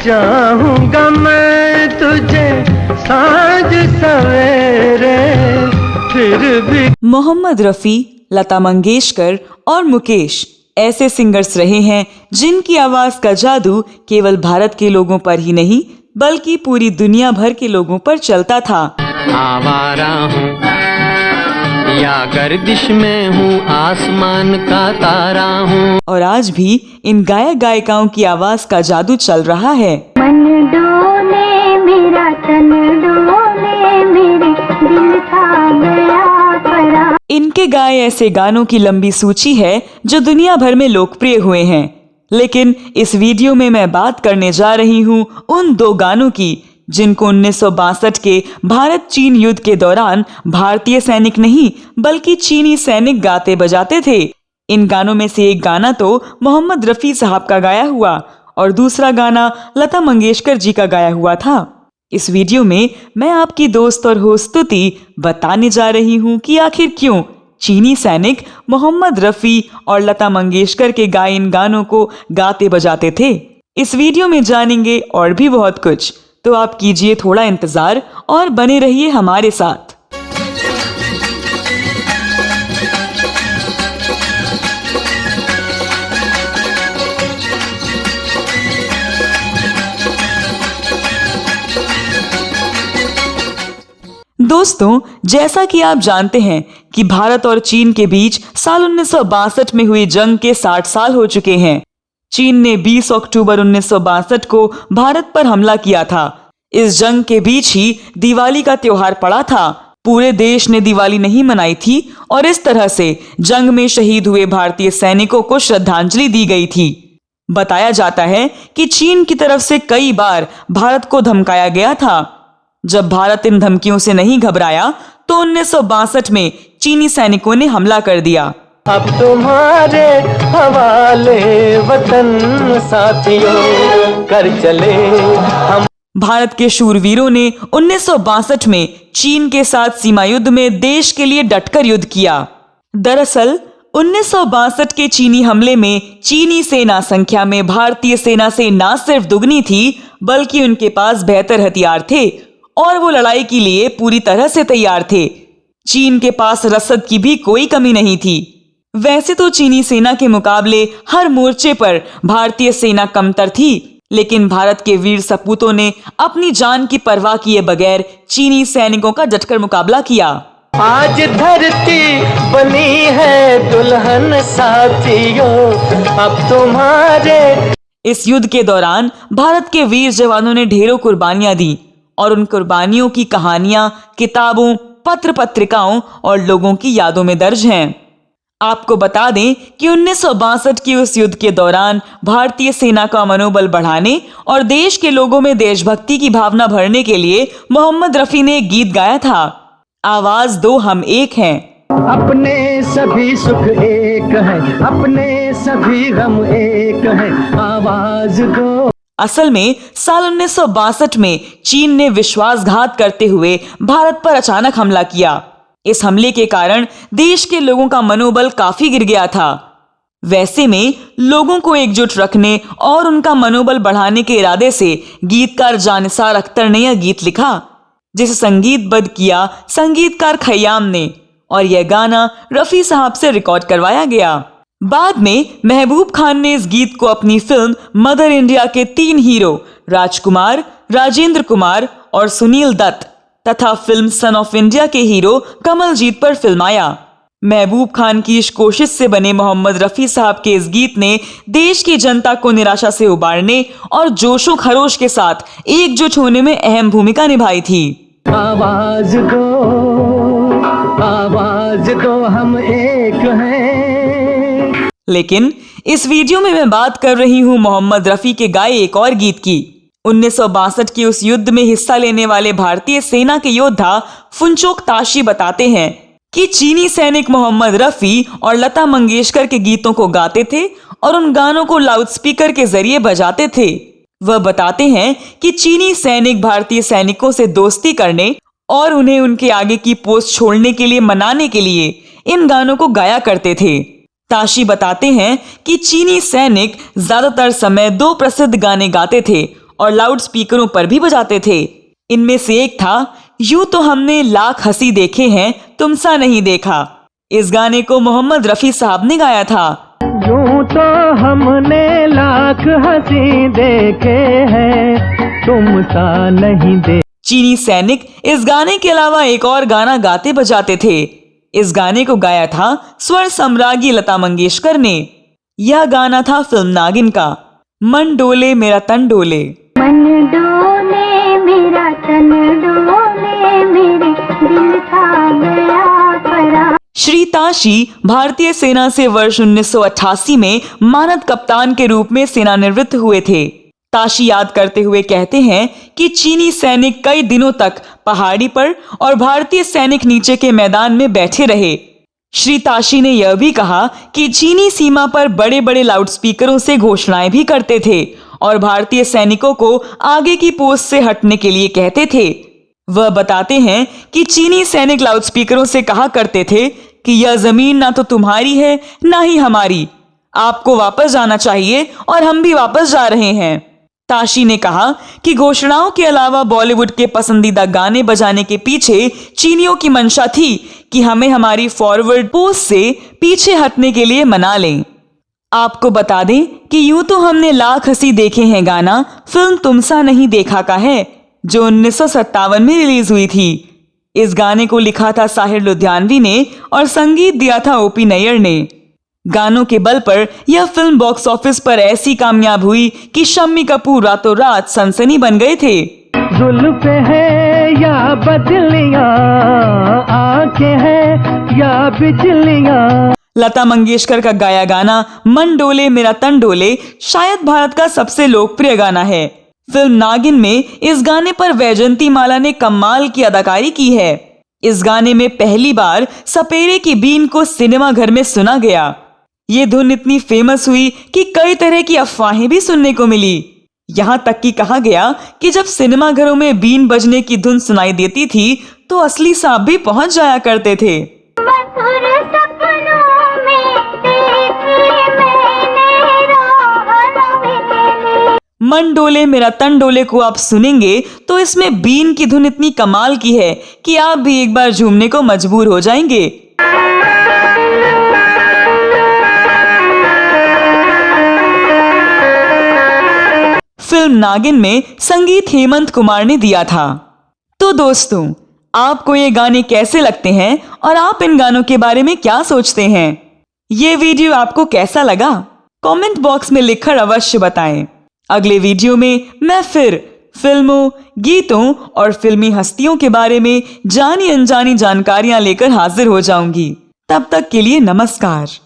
चाहूंगा मैं तुझे सांझ सवेरे फिर भी। मोहम्मद रफी, लता मंगेशकर और मुकेश ऐसे सिंगर्स रहे हैं जिनकी आवाज का जादू केवल भारत के लोगों पर ही नहीं बल्कि पूरी दुनिया भर के लोगों पर चलता था। आवारा हूँ या गर्दिश में हूँ, आसमान का तारा हूँ। और आज भी इन गायक गायिकाओं की आवाज का जादू चल रहा है। मन डोले मेरा तन डोले मेरे दिल का गया परा। इनके गाए ऐसे गानों की लंबी सूची है जो दुनिया भर में लोकप्रिय हुए हैं, लेकिन इस वीडियो में मैं बात करने जा रही हूँ उन 2 गानों की जिनको 1962 के भारत चीन युद्ध के दौरान भारतीय सैनिक नहीं बल्कि चीनी सैनिक गाते बजाते थे। इन गानों में से एक गाना तो मोहम्मद रफी साहब का गाया हुआ और दूसरा गाना लता मंगेशकर जी का गाया हुआ था। इस वीडियो में मैं आपकी दोस्त और होस्ट स्तुति बताने जा रही हूँ कि आखिर क्यों चीनी सैनिक मोहम्मद रफी और लता मंगेशकर के गाए इन गानों को गाते बजाते थे। इस वीडियो में जानेंगे और भी बहुत कुछ, तो आप कीजिए थोड़ा इंतजार और बने रहिए हमारे साथ। दोस्तों, जैसा कि आप जानते हैं कि भारत और चीन के बीच साल 1962 में हुई जंग के 60 साल हो चुके हैं। चीन ने 20 अक्टूबर 1962 को भारत पर हमला किया था। इस जंग के बीच ही दिवाली का त्योहार पड़ा था। पूरे देश ने दिवाली नहीं मनाई थी और इस तरह से जंग में शहीद हुए भारतीय सैनिकों को श्रद्धांजलि दी गई थी। बताया जाता है कि चीन की तरफ से कई बार भारत को धमकाया गया था। जब भारत इन धमकियों से नहीं घबराया तो 1962 में चीनी सैनिकों ने हमला कर दिया। अब तुम्हारे हवाले वतन साथियों, कर चले हम। भारत के शूरवीरों ने 1962 में चीन के साथ सीमा युद्ध में देश के लिए डटकर युद्ध किया। दरअसल 1962 के चीनी हमले में चीनी सेना संख्या में भारतीय सेना से न सिर्फ दुगनी थी बल्कि उनके पास बेहतर हथियार थे और वो लड़ाई के लिए पूरी तरह से तैयार थे। चीन के पास रसद की भी कोई कमी नहीं थी। वैसे तो चीनी सेना के मुकाबले हर मोर्चे पर भारतीय सेना कमतर थी, लेकिन भारत के वीर सपूतों ने अपनी जान की परवाह किए बगैर चीनी सैनिकों का डटकर मुकाबला किया। आज धरती बनी है दुल्हन साथियों, अब तुम्हारे। इस युद्ध के दौरान भारत के वीर जवानों ने ढेरों कुर्बानियां दी और उन कुर्बानियों की कहानियां किताबों, पत्र पत्रिकाओं और लोगों की यादों में दर्ज हैं। आपको बता दें कि 1962 के उस युद्ध के दौरान भारतीय सेना का मनोबल बढ़ाने और देश के लोगों में देशभक्ति की भावना भरने के लिए मोहम्मद रफी ने एक गीत गाया था, आवाज दो हम एक हैं। अपने सभी सुख एक है, अपने सभी गम एक है, आवाज दो। असल में साल 1962 में चीन ने विश्वासघात करते हुए भारत पर अचानक हमला किया। इस हमले के कारण देश के लोगों का मनोबल काफी गिर गया था। वैसे में लोगों को एकजुट रखने और उनका मनोबल बढ़ाने के इरादे से गीतकार जानिसार अख्तर ने यह गीत लिखा, जिसे संगीतबद्ध किया संगीतकार खयाम ने, और यह गाना रफी साहब से रिकॉर्ड करवाया गया। बाद में महबूब खान ने इस गीत को अपनी फिल्म मदर इंडिया के 3 हीरो राजकुमार, राजेंद्र कुमार और सुनील दत्त तथा फिल्म सन ऑफ इंडिया के हीरो कमलजीत पर फिल्माया। महबूब खान की इस कोशिश से बने मोहम्मद रफी साहब के इस गीत ने देश की जनता को निराशा से उबारने और जोशो खरोश के साथ एकजुट होने में अहम भूमिका निभाई थी। आवाज दो हम एक हैं। लेकिन इस वीडियो में मैं बात कर रही हूँ मोहम्मद रफी के गाए एक और गीत की। 1962 के उस युद्ध में हिस्सा लेने वाले भारतीय सेना के योद्धा फुनचोक ताशी बताते हैं कि चीनी सैनिक मोहम्मद रफी और लता मंगेशकर के गीतों को गाते थे और उन गानों को लाउडस्पीकर के जरिए बजाते थे। वह बताते हैं कि चीनी सैनिक भारतीय सैनिकों से दोस्ती करने और उन्हें उनके आगे की पोस्ट छोड़ने के लिए मनाने के लिए इन गानों को गाया करते थे। ताशी बताते हैं कि चीनी सैनिक ज्यादातर समय 2 प्रसिद्ध गाने गाते थे और लाउड स्पीकरों पर भी बजाते थे। इनमें से एक था यूं तो हमने लाख हंसी देखे हैं तुमसा नहीं देखा। इस गाने को मोहम्मद रफी साहब ने गाया था। यूं तो हमने लाख हंसी देखे हैं तुम सा नहीं दे। चीनी सैनिक इस गाने के अलावा एक और गाना गाते बजाते थे। इस गाने को गाया था स्वर सम्राज्ञी लता मंगेशकर ने। यह गाना था फिल्म नागिन का। मन डोले मेरा तन डोले। मन डोले मेरा तन डोले मेरे दिल का गया परा। श्री ताशी भारतीय सेना से वर्ष 1988 में मानद कप्तान के रूप में सेवानिवृत्त हुए थे। ताशी याद करते हुए कहते हैं कि चीनी सैनिक कई दिनों तक पहाड़ी पर और भारतीय सैनिक नीचे के मैदान में बैठे रहे। श्री ताशी ने यह भी कहा कि चीनी सीमा पर बड़े बड़े लाउडस्पीकरों से घोषणाएं भी करते थे और भारतीय सैनिकों को आगे की पोस्ट से हटने के लिए कहते थे। वह बताते हैं कि चीनी सैनिक लाउडस्पीकरों से कहा करते थे कि यह जमीन ना तो तुम्हारी है ना ही हमारी, आपको वापस जाना चाहिए और हम भी वापस जा रहे हैं। ताशी ने कहा कि घोषणाओं के अलावा बॉलीवुड के पसंदीदा गाने बजाने के पीछे चीनियों की मंशा थी कि हमें हमारी फॉरवर्ड पोस्ट से पीछे हटने के लिए मना लें। आपको बता दें कि यूं तो हमने लाख हंसी देखे हैं गाना फिल्म तुमसा नहीं देखा का है, जो 1957 में रिलीज हुई थी। इस गाने को लिखा था साहिर लुधियानवी ने और संगीत दिया था ओपी नैयर ने। गानों के बल पर यह फिल्म बॉक्स ऑफिस पर ऐसी कामयाब हुई कि शम्मी कपूर रातों रात सनसनी बन गए थे। जुल्फ़े है या बदलियां, आंखें हैं या बिजलियां। लता मंगेशकर का गाया गाना मन डोले मेरा तन डोले शायद भारत का सबसे लोकप्रिय गाना है। फिल्म नागिन में इस गाने पर वैजंती माला ने कमाल की अदाकारी की है। इस गाने में पहली बार सपेरे की बीन को सिनेमा घर में सुना गया। ये धुन इतनी फेमस हुई कि कई तरह की अफवाहें भी सुनने को मिली। यहाँ तक कि कहा गया कि जब सिनेमा घरों में बीन बजने की धुन सुनाई देती थी तो असली सांप भी पहुंच जाया करते थे। मधुर सपनों में देखी मैंने राह में। मन डोले मेरा तन डोले को आप सुनेंगे तो इसमें बीन की धुन इतनी कमाल की है कि आप भी एक बार झूमने को मजबूर हो जाएंगे। फिल्म नागिन में संगीत हेमंत कुमार ने दिया था। तो दोस्तों, आपको ये गाने कैसे लगते हैं और आप इन गानों के बारे में क्या सोचते हैं? ये वीडियो आपको कैसा लगा? कमेंट बॉक्स में लिखकर अवश्य बताएं। अगले वीडियो में मैं फिर फिल्मों, गीतों और फिल्मी हस्तियों के बारे में जानी अनजानी जानकारियां लेकर हाजिर हो जाऊंगी। तब तक के लिए नमस्कार।